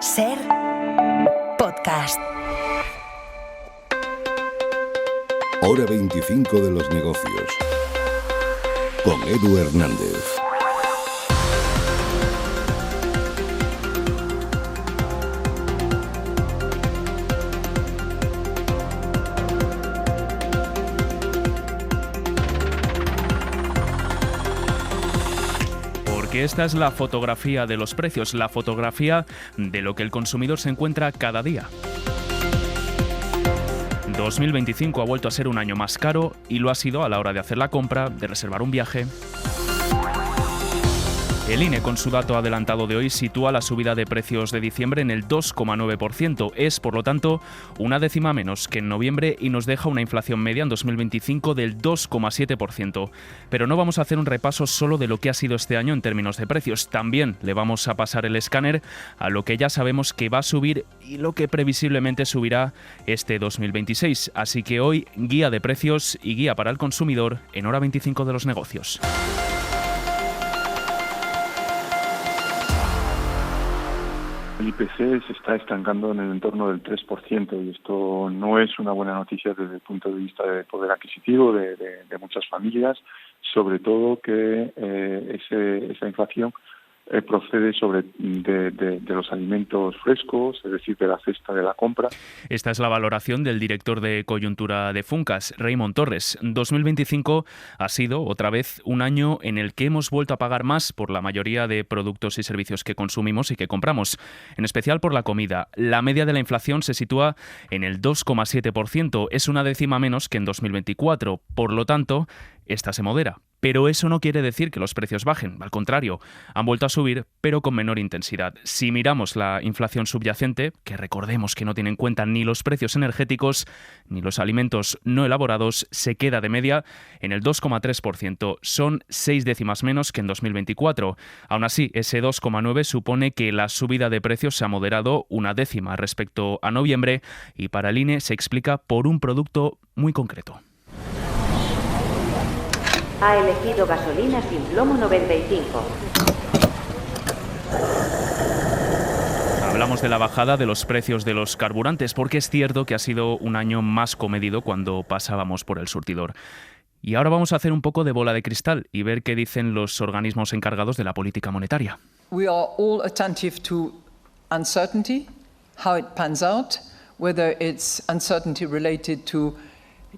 SER Podcast. Hora 25 de los negocios. Con Edu Hernández. Que esta es la fotografía de los precios, la fotografía de lo que el consumidor se encuentra cada día. 2025 ha vuelto a ser un año más caro y lo ha sido a la hora de hacer la compra, de reservar un viaje. El INE, con su dato adelantado de hoy, sitúa la subida de precios de diciembre en el 2,9%. Es, por lo tanto, una décima menos que en noviembre y nos deja una inflación media en 2025 del 2,7%. Pero no vamos a hacer un repaso solo de lo que ha sido este año en términos de precios. También le vamos a pasar el escáner a lo que ya sabemos que va a subir y lo que previsiblemente subirá este 2026. Así que hoy, guía de precios y guía para el consumidor en Hora 25 de los negocios. El IPC se está estancando en el entorno del 3% y esto no es una buena noticia desde el punto de vista de poder adquisitivo de muchas familias, sobre todo que esa inflación procede de los alimentos frescos, es decir, de la cesta de la compra. Esta es la valoración del director de coyuntura de Funcas, Raymond Torres. 2025 ha sido otra vez un año en el que hemos vuelto a pagar más por la mayoría de productos y servicios que consumimos y que compramos, en especial por la comida. La media de la inflación se sitúa en el 2,7%, es una décima menos que en 2024, por lo tanto, esta se modera. Pero eso no quiere decir que los precios bajen, al contrario, han vuelto a subir, pero con menor intensidad. Si miramos la inflación subyacente, que recordemos que no tiene en cuenta ni los precios energéticos ni los alimentos no elaborados, se queda de media en el 2,3%. Son 6 décimas menos que en 2024. Aún así, ese 2,9 supone que la subida de precios se ha moderado una décima respecto a noviembre y para el INE se explica por un producto muy concreto. Ha elegido gasolina sin plomo 95. Hablamos de la bajada de los precios de los carburantes, porque es cierto que ha sido un año más comedido cuando pasábamos por el surtidor. Y ahora vamos a hacer un poco de bola de cristal y ver qué dicen los organismos encargados de la política monetaria. We are all attentive to uncertainty, how it pans out, whether it's uncertainty related to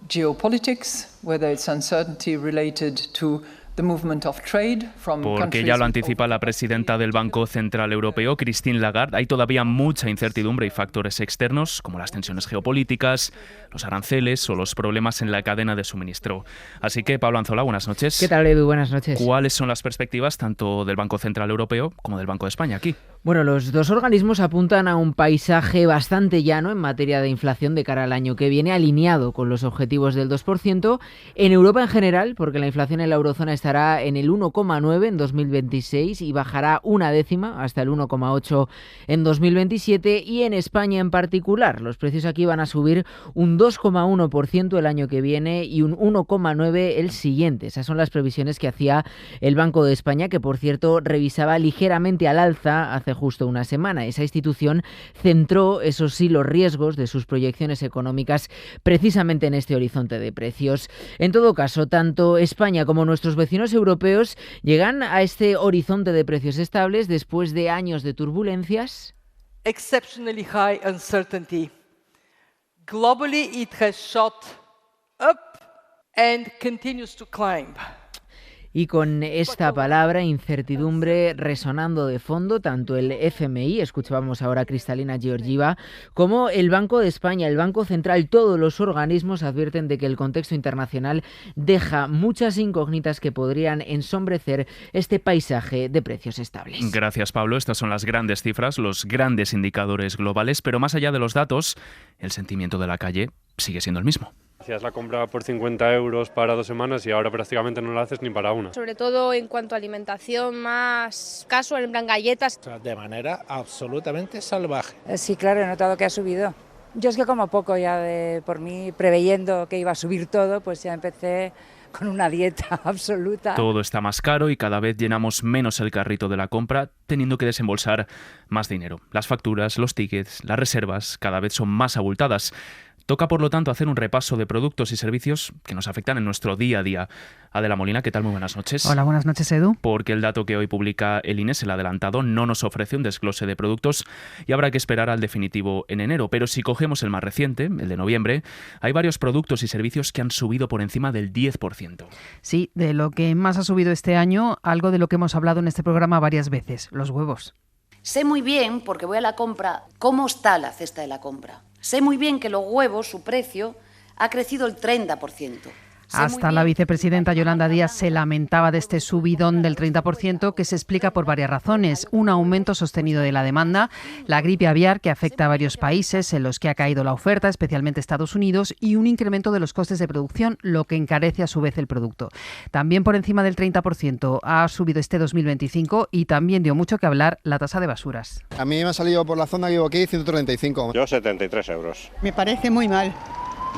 geopolitics, whether it's uncertainty related to the movement of trade from Porque ya lo anticipa la presidenta del Banco Central Europeo, Christine Lagarde, hay todavía mucha incertidumbre y factores externos, como las tensiones geopolíticas, los aranceles o los problemas en la cadena de suministro. Así que, Pablo Anzola, buenas noches. ¿Qué tal, Edu? Buenas noches. ¿Cuáles son las perspectivas tanto del Banco Central Europeo como del Banco de España aquí? Bueno, los dos organismos apuntan a un paisaje bastante llano en materia de inflación de cara al año que viene, alineado con los objetivos del 2%. En Europa en general, porque la inflación en la eurozona estará en el 1,9 en 2026 y bajará una décima hasta el 1,8 en 2027. Y en España en particular, los precios aquí van a subir un 2,1% el año que viene y un 1,9 el siguiente. Esas son las previsiones que hacía el Banco de España, que por cierto revisaba ligeramente al alza hace justo una semana. Esa institución centró, eso sí, los riesgos de sus proyecciones económicas precisamente en este horizonte de precios. En todo caso, tanto España como nuestros vecinos europeos llegan a este horizonte de precios estables después de años de turbulencias. Exceptionally high uncertainty. Globally, it has shot up and continues to climb. Y con esta palabra, incertidumbre, resonando de fondo, tanto el FMI, escuchábamos ahora a Kristalina Georgieva, como el Banco de España, el Banco Central, todos los organismos advierten de que el contexto internacional deja muchas incógnitas que podrían ensombrecer este paisaje de precios estables. Gracias, Pablo. Estas son las grandes cifras, los grandes indicadores globales, pero más allá de los datos, el sentimiento de la calle sigue siendo el mismo. Hacías la compra por 50 euros para 2 semanas y ahora prácticamente no la haces ni para una. Sobre todo en cuanto a alimentación, más casual, en plan galletas. De manera absolutamente salvaje. Sí, claro, he notado que ha subido. Yo es que como poco ya por mí, preveyendo que iba a subir todo, pues ya empecé con una dieta absoluta. Todo está más caro y cada vez llenamos menos el carrito de la compra, teniendo que desembolsar más dinero. Las facturas, los tickets, las reservas cada vez son más abultadas. Toca, por lo tanto, hacer un repaso de productos y servicios que nos afectan en nuestro día a día. Adela Molina, ¿qué tal? Muy buenas noches. Hola, buenas noches, Edu. Porque el dato que hoy publica el INES, el adelantado, no nos ofrece un desglose de productos y habrá que esperar al definitivo en enero. Pero si cogemos el más reciente, el de noviembre, hay varios productos y servicios que han subido por encima del 10%. Sí, de lo que más ha subido este año, algo de lo que hemos hablado en este programa varias veces, los huevos. Sé muy bien, porque voy a la compra, cómo está la cesta de la compra. Sé muy bien que los huevos, su precio, ha crecido el 30%. Hasta la vicepresidenta Yolanda Díaz se lamentaba de este subidón del 30% que se explica por varias razones. Un aumento sostenido de la demanda, la gripe aviar que afecta a varios países en los que ha caído la oferta, especialmente Estados Unidos, y un incremento de los costes de producción, lo que encarece a su vez el producto. También por encima del 30% ha subido este 2025 y también dio mucho que hablar la tasa de basuras. A mí me ha salido por la zona que vivo aquí 135. Yo 73 euros. Me parece muy mal.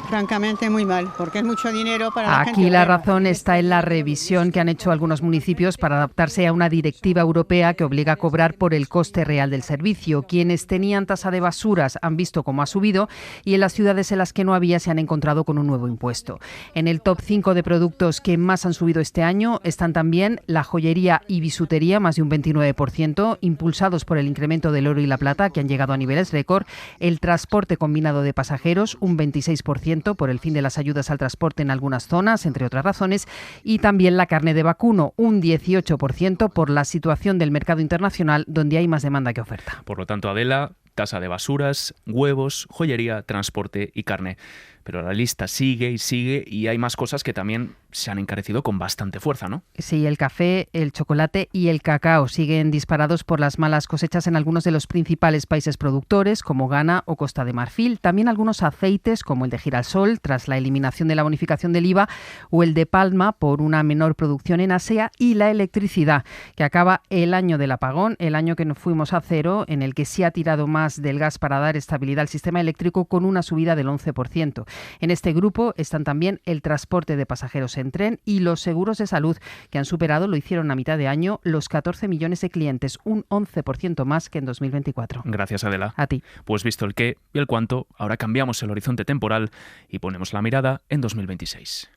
Francamente muy mal, porque es mucho dinero para la gente. Aquí la razón está en la revisión que han hecho algunos municipios para adaptarse a una directiva europea que obliga a cobrar por el coste real del servicio. Quienes tenían tasa de basuras han visto cómo ha subido y en las ciudades en las que no había se han encontrado con un nuevo impuesto. En el top 5 de productos que más han subido este año están también la joyería y bisutería, más de un 29%, impulsados por el incremento del oro y la plata, que han llegado a niveles récord, el transporte combinado de pasajeros, un 26%, por el fin de las ayudas al transporte en algunas zonas, entre otras razones, y también la carne de vacuno, un 18% por la situación del mercado internacional, donde hay más demanda que oferta. Por lo tanto, Adela, tasa de basuras, huevos, joyería, transporte y carne. Pero la lista sigue y sigue y hay más cosas que también se han encarecido con bastante fuerza, ¿no? Sí, el café, el chocolate y el cacao siguen disparados por las malas cosechas en algunos de los principales países productores, como Ghana o Costa de Marfil. También algunos aceites, como el de girasol, tras la eliminación de la bonificación del IVA, o el de palma, por una menor producción en Asia, y la electricidad, que acaba el año del apagón, el año que nos fuimos a cero, en el que se ha tirado más del gas para dar estabilidad al sistema eléctrico, con una subida del 11%. En este grupo están también el transporte de pasajeros en tren y los seguros de salud, que han superado, lo hicieron a mitad de año, los 14 millones de clientes, un 11% más que en 2024. Gracias, Adela. A ti. Pues visto el qué y el cuánto, ahora cambiamos el horizonte temporal y ponemos la mirada en 2026.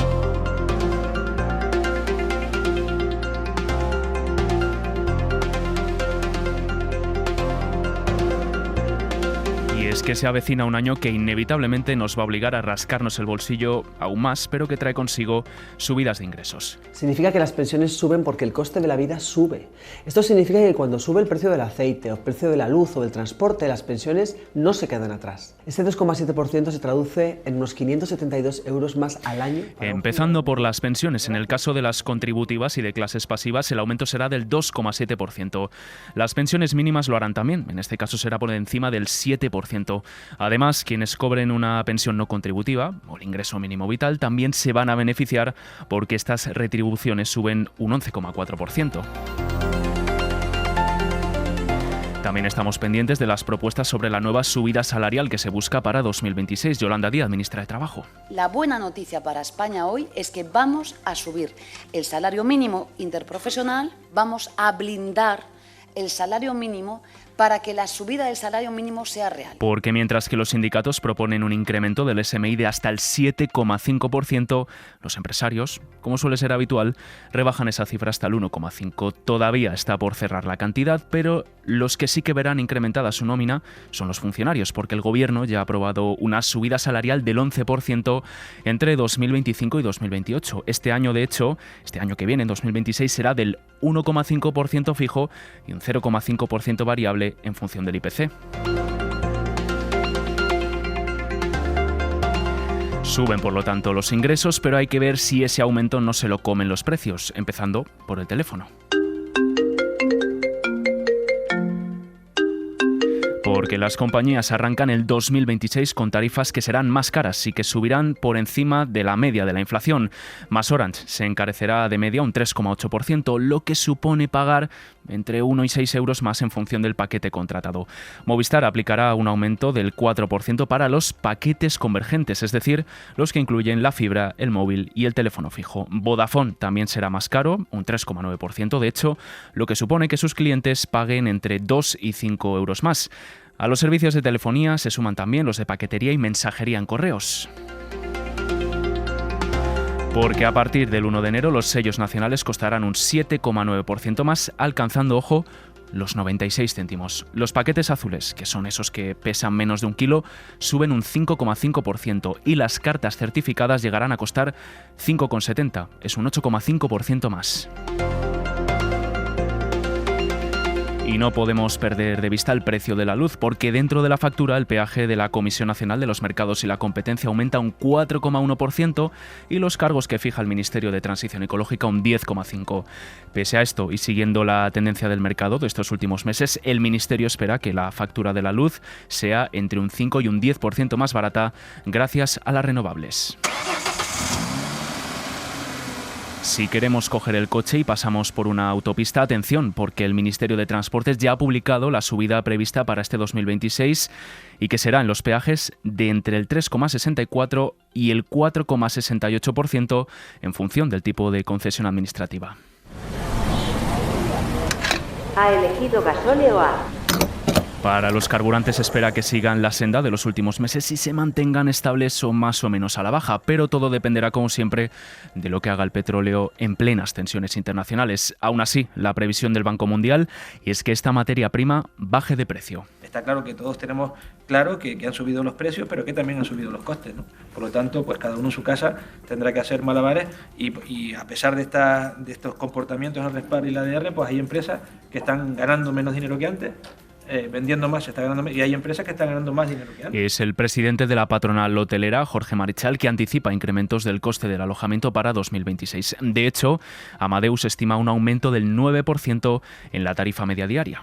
Y es que se avecina un año que inevitablemente nos va a obligar a rascarnos el bolsillo aún más, pero que trae consigo subidas de ingresos. Significa que las pensiones suben porque el coste de la vida sube. Esto significa que cuando sube el precio del aceite, o el precio de la luz o del transporte, las pensiones no se quedan atrás. Este 2,7% se traduce en unos 572 euros más al año. Empezando por las pensiones, en el caso de las contributivas y de clases pasivas, el aumento será del 2,7%. Las pensiones mínimas lo harán también, en este caso será por encima del 7%. Además, quienes cobren una pensión no contributiva o el ingreso mínimo vital también se van a beneficiar porque estas retribuciones suben un 11,4%. También estamos pendientes de las propuestas sobre la nueva subida salarial que se busca para 2026. Yolanda Díaz, ministra de Trabajo. La buena noticia para España hoy es que vamos a subir el salario mínimo interprofesional, vamos a blindar el salario mínimo para que la subida del salario mínimo sea real. Porque mientras que los sindicatos proponen un incremento del SMI de hasta el 7,5%, los empresarios, como suele ser habitual, rebajan esa cifra hasta el 1,5%. Todavía está por cerrar la cantidad, pero los que sí que verán incrementada su nómina son los funcionarios, porque el Gobierno ya ha aprobado una subida salarial del 11% entre 2025 y 2028. Este año, de hecho, este año que viene, en 2026, será del 1,5% fijo y un 0,5% variable en función del IPC. Suben, por lo tanto, los ingresos, pero hay que ver si ese aumento no se lo comen los precios, empezando por el teléfono. Porque las compañías arrancan el 2026 con tarifas que serán más caras y que subirán por encima de la media de la inflación. MasOrange se encarecerá de media un 3,8%, lo que supone pagar entre 1 y 6 euros más en función del paquete contratado. Movistar aplicará un aumento del 4% para los paquetes convergentes, es decir, los que incluyen la fibra, el móvil y el teléfono fijo. Vodafone también será más caro, un 3,9%, de hecho, lo que supone que sus clientes paguen entre 2 y 5 euros más. A los servicios de telefonía se suman también los de paquetería y mensajería en correos. Porque a partir del 1 de enero los sellos nacionales costarán un 7,9% más, alcanzando, ojo, los 96 céntimos. Los paquetes azules, que son esos que pesan menos de 1 kilo, suben un 5,5% y las cartas certificadas llegarán a costar 5,70, es un 8,5% más. Y no podemos perder de vista el precio de la luz, porque dentro de la factura el peaje de la Comisión Nacional de los Mercados y la Competencia aumenta un 4,1% y los cargos que fija el Ministerio de Transición Ecológica un 10,5%. Pese a esto y siguiendo la tendencia del mercado de estos últimos meses, el Ministerio espera que la factura de la luz sea entre un 5 y un 10% más barata gracias a las renovables. Si queremos coger el coche y pasamos por una autopista, atención, porque el Ministerio de Transportes ya ha publicado la subida prevista para este 2026 y que será en los peajes de entre el 3,64 y el 4,68% en función del tipo de concesión administrativa. Ha elegido gasóleo A. Para los carburantes se espera que sigan la senda de los últimos meses y se mantengan estables o más o menos a la baja, pero todo dependerá, como siempre, de lo que haga el petróleo en plenas tensiones internacionales. Aún así, la previsión del Banco Mundial es que esta materia prima baje de precio. Está claro que todos tenemos claro que han subido los precios, pero que también han subido los costes, ¿no? Por lo tanto, pues cada uno en su casa tendrá que hacer malabares y a pesar de estos comportamientos en el respaldo y la ADR, pues hay empresas que están ganando menos dinero que antes. Vendiendo más, se está ganando más, y hay empresas que están ganando más dinero que antes. Es el presidente de la patronal hotelera, Jorge Marichal, que anticipa incrementos del coste del alojamiento para 2026. De hecho, Amadeus estima un aumento del 9% en la tarifa media diaria.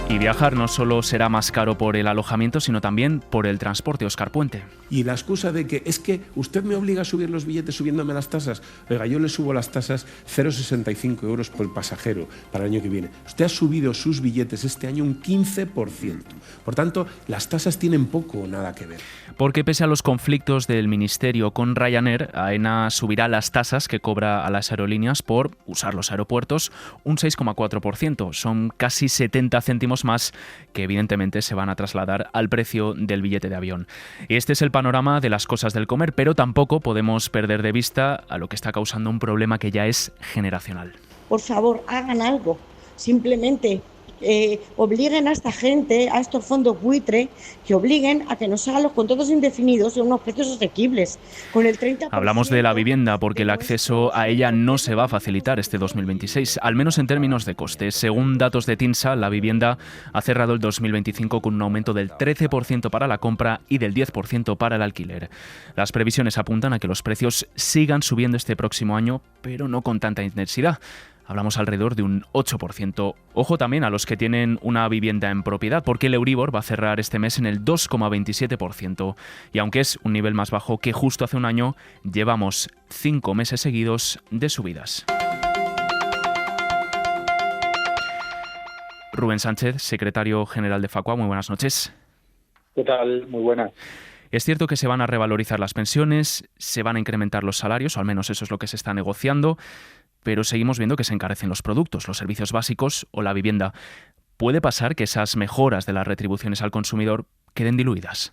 Y viajar no solo será más caro por el alojamiento, sino también por el transporte. Óscar Puente. Y la excusa de que es que usted me obliga a subir los billetes subiéndome las tasas. Oiga, yo le subo las tasas 0,65 euros por pasajero para el año que viene. Usted ha subido sus billetes este año un 15%. Por tanto, las tasas tienen poco o nada que ver. Porque pese a los conflictos del Ministerio con Ryanair, AENA subirá las tasas que cobra a las aerolíneas por usar los aeropuertos un 6,4%. Son casi 70 céntimos más que evidentemente se van a trasladar al precio del billete de avión. Y este es el panorama de las cosas del comer, pero tampoco podemos perder de vista a lo que está causando un problema que ya es generacional. Por favor, hagan algo. Simplemente obliguen a esta gente, a estos fondos buitre, que obliguen a que nos hagan los contratos indefinidos en unos precios asequibles. Con el 30%. Hablamos de la vivienda porque el acceso a ella no se va a facilitar este 2026, al menos en términos de costes. Según datos de TINSA, la vivienda ha cerrado el 2025 con un aumento del 13% para la compra y del 10% para el alquiler. Las previsiones apuntan a que los precios sigan subiendo este próximo año, pero no con tanta intensidad. Hablamos alrededor de un 8%. Ojo también a los que tienen una vivienda en propiedad, porque el Euribor va a cerrar este mes en el 2,27%. Y aunque es un nivel más bajo que justo hace un año, llevamos 5 meses seguidos de subidas. Rubén Sánchez, secretario general de Facua, muy buenas noches. ¿Qué tal? Muy buenas. Es cierto que se van a revalorizar las pensiones, se van a incrementar los salarios, o al menos eso es lo que se está negociando, pero seguimos viendo que se encarecen los productos, los servicios básicos o la vivienda. ¿Puede pasar que esas mejoras de las retribuciones al consumidor queden diluidas?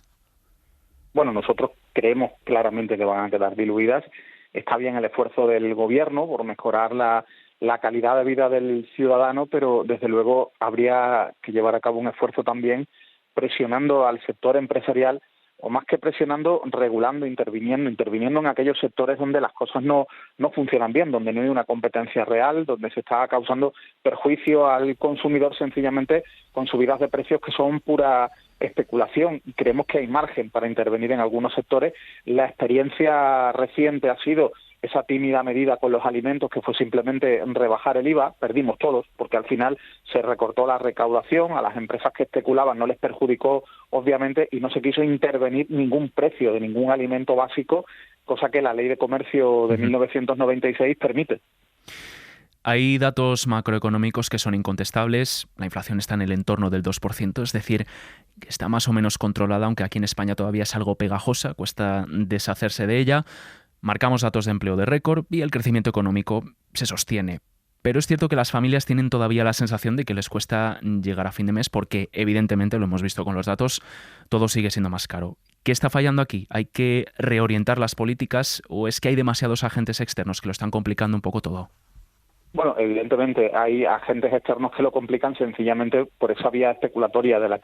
Bueno, nosotros creemos claramente que van a quedar diluidas. Está bien el esfuerzo del Gobierno por mejorar la calidad de vida del ciudadano, pero desde luego habría que llevar a cabo un esfuerzo también presionando al sector empresarial, o más que presionando, regulando, interviniendo en aquellos sectores donde las cosas no funcionan bien, donde no hay una competencia real, donde se está causando perjuicio al consumidor sencillamente con subidas de precios que son pura especulación. Y creemos que hay margen para intervenir en algunos sectores. La experiencia reciente ha sido esa tímida medida con los alimentos que fue simplemente rebajar el IVA, perdimos todos, porque al final se recortó la recaudación, a las empresas que especulaban no les perjudicó, obviamente, y no se quiso intervenir ningún precio de ningún alimento básico, cosa que la Ley de Comercio de 1996 permite. Hay datos macroeconómicos que son incontestables. La inflación está en el entorno del 2%, es decir, que está más o menos controlada, aunque aquí en España todavía es algo pegajosa, cuesta deshacerse de ella. Marcamos datos de empleo de récord y el crecimiento económico se sostiene. Pero es cierto que las familias tienen todavía la sensación de que les cuesta llegar a fin de mes porque, evidentemente, lo hemos visto con los datos, todo sigue siendo más caro. ¿Qué está fallando aquí? ¿Hay que reorientar las políticas o es que hay demasiados agentes externos que lo están complicando un poco todo? Bueno, evidentemente hay agentes externos que lo complican sencillamente por esa vía especulatoria de la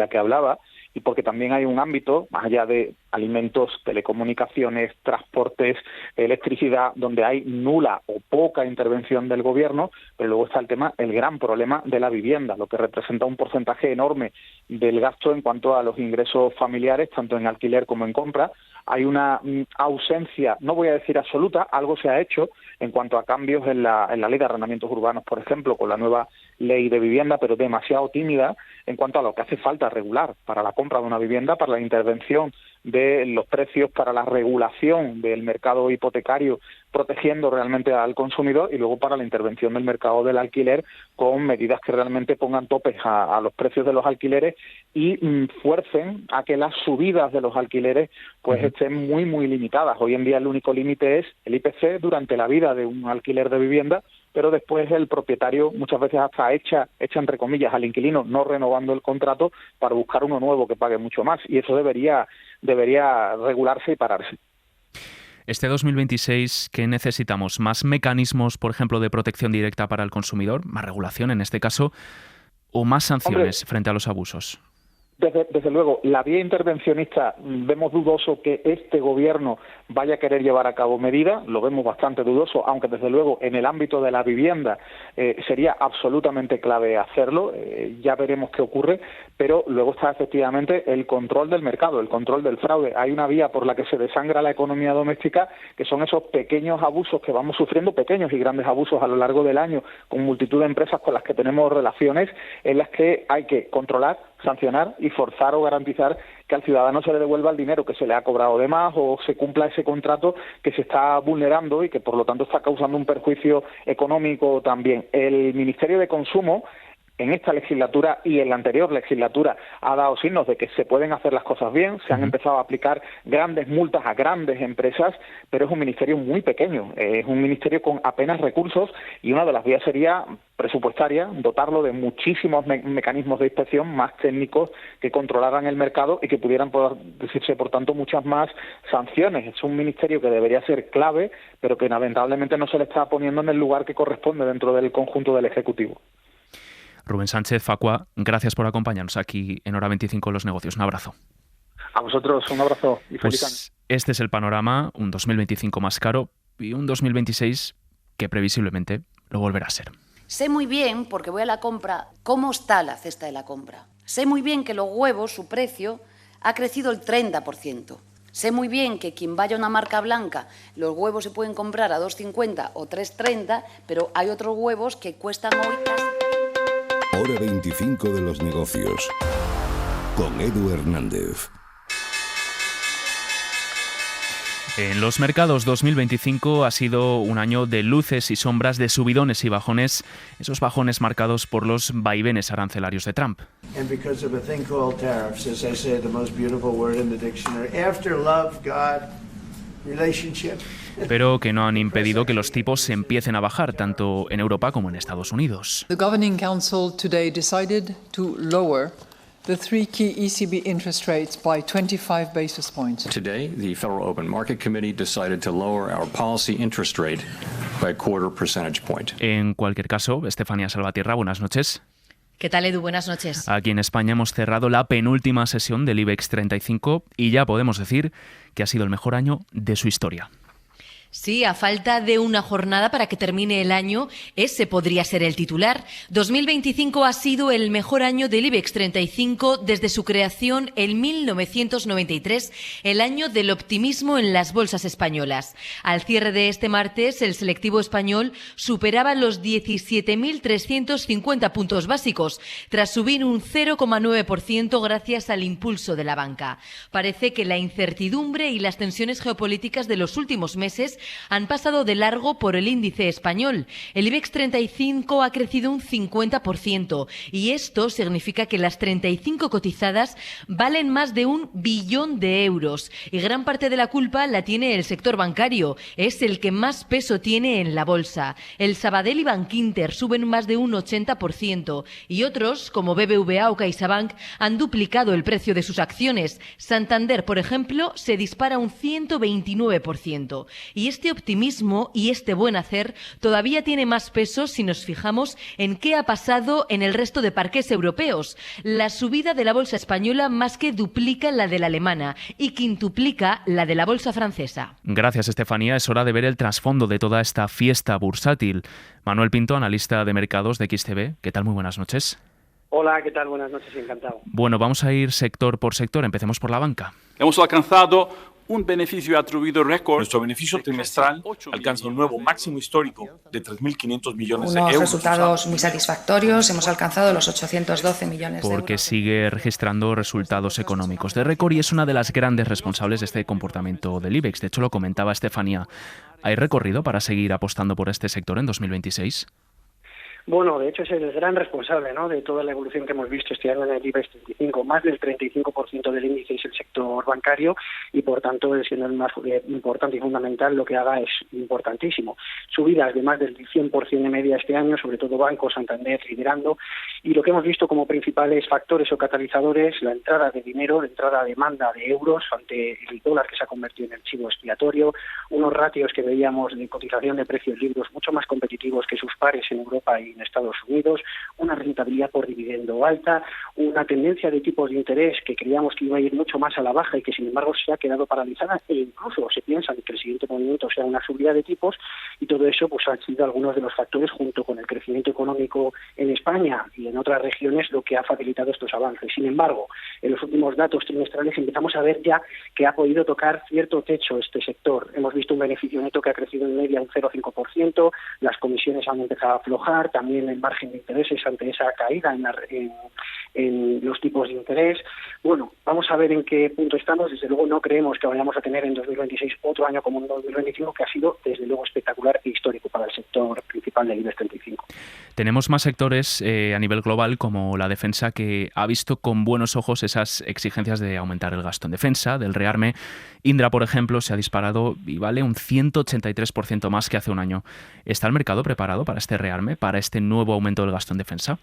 que hablaba y porque también hay un ámbito, más allá de alimentos, telecomunicaciones, transportes, electricidad, donde hay nula o poca intervención del gobierno, pero luego está el gran problema de la vivienda, lo que representa un porcentaje enorme del gasto en cuanto a los ingresos familiares, tanto en alquiler como en compra. Hay una ausencia, no voy a decir absoluta, algo se ha hecho en cuanto a cambios en la ley de arrendamientos urbanos, por ejemplo, con la nueva ley de vivienda, pero demasiado tímida en cuanto a lo que hace falta regular para la compra de una vivienda, para la intervención de los precios, para la regulación del mercado hipotecario, protegiendo realmente al consumidor, y luego para la intervención del mercado del alquiler con medidas que realmente pongan topes a los precios de los alquileres y fuercen a que las subidas de los alquileres pues estén muy, muy limitadas. Hoy en día el único límite es el IPC durante la vida de un alquiler de vivienda, pero después el propietario muchas veces hasta echa entre comillas al inquilino no renovando el contrato para buscar uno nuevo que pague mucho más, y eso debería regularse y pararse. Este 2026, ¿qué necesitamos? ¿Más mecanismos, por ejemplo, de protección directa para el consumidor? ¿Más regulación en este caso? ¿O más sanciones frente a los abusos? Desde luego, la vía intervencionista vemos dudoso que este gobierno vaya a querer llevar a cabo medidas, lo vemos bastante dudoso, aunque desde luego en el ámbito de la vivienda sería absolutamente clave hacerlo, ya veremos qué ocurre, pero luego está efectivamente el control del mercado, el control del fraude. Hay una vía por la que se desangra la economía doméstica, que son esos pequeños abusos que vamos sufriendo, pequeños y grandes abusos a lo largo del año, con multitud de empresas con las que tenemos relaciones, en las que hay que controlar, sancionar y forzar o garantizar que al ciudadano se le devuelva el dinero que se le ha cobrado de más o se cumpla ese contrato que se está vulnerando y que por lo tanto está causando un perjuicio económico también. El Ministerio de Consumo en esta legislatura y en la anterior legislatura ha dado signos de que se pueden hacer las cosas bien, se han empezado a aplicar grandes multas a grandes empresas, pero es un ministerio muy pequeño, es un ministerio con apenas recursos y una de las vías sería presupuestaria, dotarlo de muchísimos mecanismos de inspección más técnicos que controlaran el mercado y que pudieran decirse, por tanto, muchas más sanciones. Es un ministerio que debería ser clave, pero que lamentablemente no se le está poniendo en el lugar que corresponde dentro del conjunto del Ejecutivo. Rubén Sánchez, Facua, gracias por acompañarnos aquí en Hora 25 Los Negocios. Un abrazo. A vosotros un abrazo y feliz año. Este es el panorama, un 2025 más caro y un 2026 que previsiblemente lo volverá a ser. Sé muy bien, porque voy a la compra, cómo está la cesta de la compra. Sé muy bien que los huevos, su precio, ha crecido el 30%. Sé muy bien que quien vaya a una marca blanca, los huevos se pueden comprar a 2,50 o 3,30, pero hay otros huevos que cuestan hoy casi... Hora 25 de los negocios, con Edu Hernández. En los mercados 2025 ha sido un año de luces y sombras, de subidones y bajones, esos bajones marcados por los vaivenes arancelarios de Trump. Pero que no han impedido que los tipos se empiecen a bajar, tanto en Europa como en Estados Unidos. The Governing Council today decided to lower the three key ECB interest rates by 25 basis points. Today, the Federal Open Market Committee decided to lower our policy interest rate by a quarter percentage point. En cualquier caso, Estefanía Salvatierra, buenas noches. ¿Qué tal, Edu? Buenas noches. Aquí en España hemos cerrado la penúltima sesión del IBEX 35 y ya podemos decir que ha sido el mejor año de su historia. Sí, a falta de una jornada para que termine el año, ese podría ser el titular. 2025 ha sido el mejor año del IBEX 35 desde su creación en 1993, el año del optimismo en las bolsas españolas. Al cierre de este martes, el selectivo español superaba los 17.350 puntos básicos, tras subir un 0,9% gracias al impulso de la banca. Parece que la incertidumbre y las tensiones geopolíticas de los últimos meses han pasado de largo por el índice español. El IBEX 35 ha crecido un 50% y esto significa que las 35 cotizadas valen más de 1 billón de euros y gran parte de la culpa la tiene el sector bancario. Es el que más peso tiene en la bolsa. El Sabadell y Bankinter suben más de un 80% y otros, como BBVA o CaixaBank, han duplicado el precio de sus acciones. Santander, por ejemplo, se dispara un 129%. Y este optimismo y este buen hacer todavía tiene más peso si nos fijamos en qué ha pasado en el resto de parques europeos. La subida de la bolsa española más que duplica la de la alemana y quintuplica la de la bolsa francesa. Gracias, Estefanía. Es hora de ver el trasfondo de toda esta fiesta bursátil. Manuel Pinto, analista de mercados de XTB. ¿Qué tal? Muy buenas noches. Hola, ¿qué tal? Buenas noches, encantado. Bueno, vamos a ir sector por sector. Empecemos por la banca. Hemos alcanzado un beneficio atribuido récord. Nuestro beneficio trimestral alcanza un nuevo máximo histórico de 3.500 millones de euros. Unos resultados muy satisfactorios. Hemos alcanzado los 812 millones de euros. Porque sigue registrando resultados económicos de récord y es una de las grandes responsables de este comportamiento del IBEX. De hecho, lo comentaba Estefanía. ¿Hay recorrido para seguir apostando por este sector en 2026? Bueno, de hecho es el gran responsable, ¿no?, de toda la evolución que hemos visto este año en el IBEX 35. Más del 35% del índice es el sector bancario y, por tanto, siendo el más importante y fundamental, lo que haga es importantísimo. Subidas de más del 100% de media este año, sobre todo Banco, Santander liderando. Y lo que hemos visto como principales factores o catalizadores, la entrada de dinero, la entrada de demanda de euros ante el dólar que se ha convertido en el chivo expiatorio, unos ratios que veíamos de cotización de precios libres mucho más competitivos que sus pares en Europa y en Estados Unidos, una rentabilidad por dividendo alta, una tendencia de tipos de interés que creíamos que iba a ir mucho más a la baja y que sin embargo se ha quedado paralizada e incluso se piensa que el siguiente movimiento sea una subida de tipos y todo eso pues han sido algunos de los factores junto con el crecimiento económico en España y en otras regiones lo que ha facilitado estos avances. Sin embargo, en los últimos datos trimestrales empezamos a ver ya que ha podido tocar cierto techo este sector. Hemos visto un beneficio neto que ha crecido en media un 0,5%, las comisiones han empezado a aflojar, también el margen de intereses ante esa caída en los tipos de interés. Bueno, vamos a ver en qué punto estamos. Desde luego no creemos que vayamos a tener en 2026 otro año como en 2025, que ha sido desde luego espectacular e histórico para el sector principal del IBEX 35. Tenemos más sectores a nivel global como la defensa, que ha visto con buenos ojos esas exigencias de aumentar el gasto en defensa, del rearme. Indra, por ejemplo, se ha disparado y vale un 183% más que hace un año. ¿Está el mercado preparado para este rearme, para este nuevo aumento del gasto en defensa?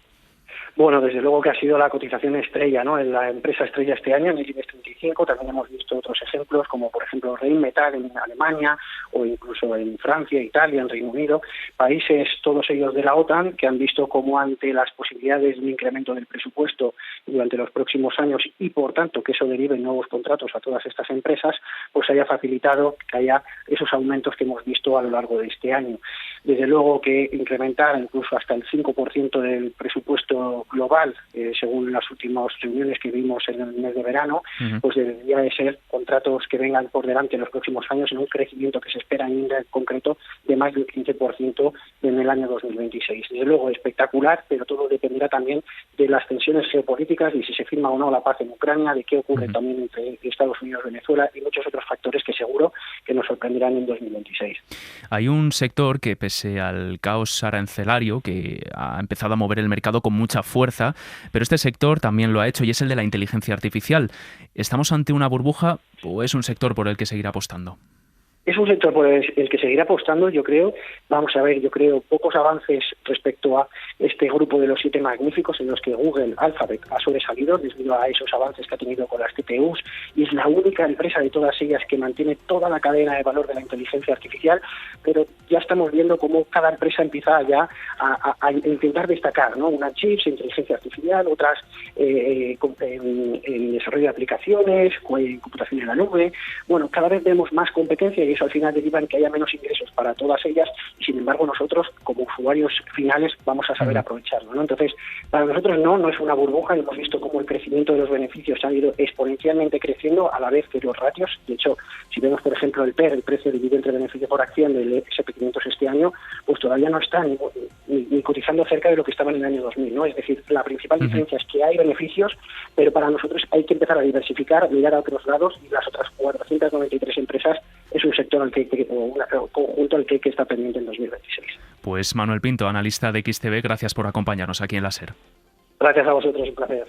Bueno, desde luego que ha sido la cotización estrella, ¿no?, en la empresa estrella este año, en el IBEX 35. También hemos visto otros ejemplos, como por ejemplo Rheinmetall en Alemania, o incluso en Francia, Italia, en Reino Unido, países todos ellos de la OTAN, que han visto cómo ante las posibilidades de un incremento del presupuesto durante los próximos años y por tanto que eso derive en nuevos contratos a todas estas empresas, pues haya facilitado que haya esos aumentos que hemos visto a lo largo de este año. Desde luego que incrementar incluso hasta el 5% del presupuesto global, según las últimas reuniones que vimos en el mes de verano, pues debería de ser contratos que vengan por delante en los próximos años en un crecimiento que se espera en concreto de más del 15% en el año 2026. Desde luego espectacular, pero todo dependerá también de las tensiones geopolíticas y si se firma o no la paz en Ucrania, de qué ocurre también entre Estados Unidos y Venezuela y muchos otros factores que seguro que nos sorprenderán en 2026. Hay un sector que, pese al caos arancelario, que ha empezado a mover el mercado con mucha fuerza, pero este sector también lo ha hecho y es el de la inteligencia artificial. ¿Estamos ante una burbuja o es un sector por el que seguir apostando? Es un sector por el que seguirá apostando, yo creo. Vamos a ver, yo creo pocos avances respecto a este grupo de los 7 magníficos en los que Google, Alphabet ha sobresalido debido a esos avances que ha tenido con las TPUs y es la única empresa de todas ellas que mantiene toda la cadena de valor de la inteligencia artificial, pero ya estamos viendo cómo cada empresa empieza ya a intentar destacar, ¿no? Unas chips, inteligencia artificial, otras en desarrollo de aplicaciones, computación en la nube. Bueno, cada vez vemos más competencia y eso al final deriva en que haya menos ingresos para todas ellas y, sin embargo, nosotros, como usuarios finales, vamos a saber aprovecharlo, ¿no? Entonces, para nosotros no es una burbuja. Hemos visto cómo el crecimiento de los beneficios ha ido exponencialmente creciendo a la vez que los ratios. De hecho, si vemos, por ejemplo, el PER, el precio dividendo entre beneficio por acción del S&P500 este año, pues todavía no está ni cotizando cerca de lo que estaba en el año 2000, ¿no? Es decir, la principal diferencia es que hay beneficios, pero para nosotros hay que empezar a diversificar, mirar a otros lados, y las otras 493 empresas es un sector al que o un conjunto al que hay que estar pendiente en 2026. Pues Manuel Pinto, analista de XTB, gracias por acompañarnos aquí en la SER. Gracias a vosotros, un placer.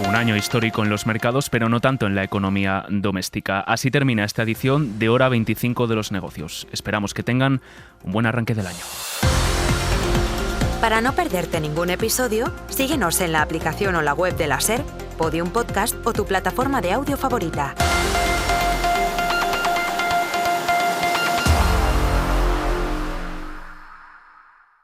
Un año histórico en los mercados, pero no tanto en la economía doméstica. Así termina esta edición de Hora 25 de los negocios. Esperamos que tengan un buen arranque del año. Para no perderte ningún episodio, síguenos en la aplicación o la web de la SER, Podium Podcast o tu plataforma de audio favorita.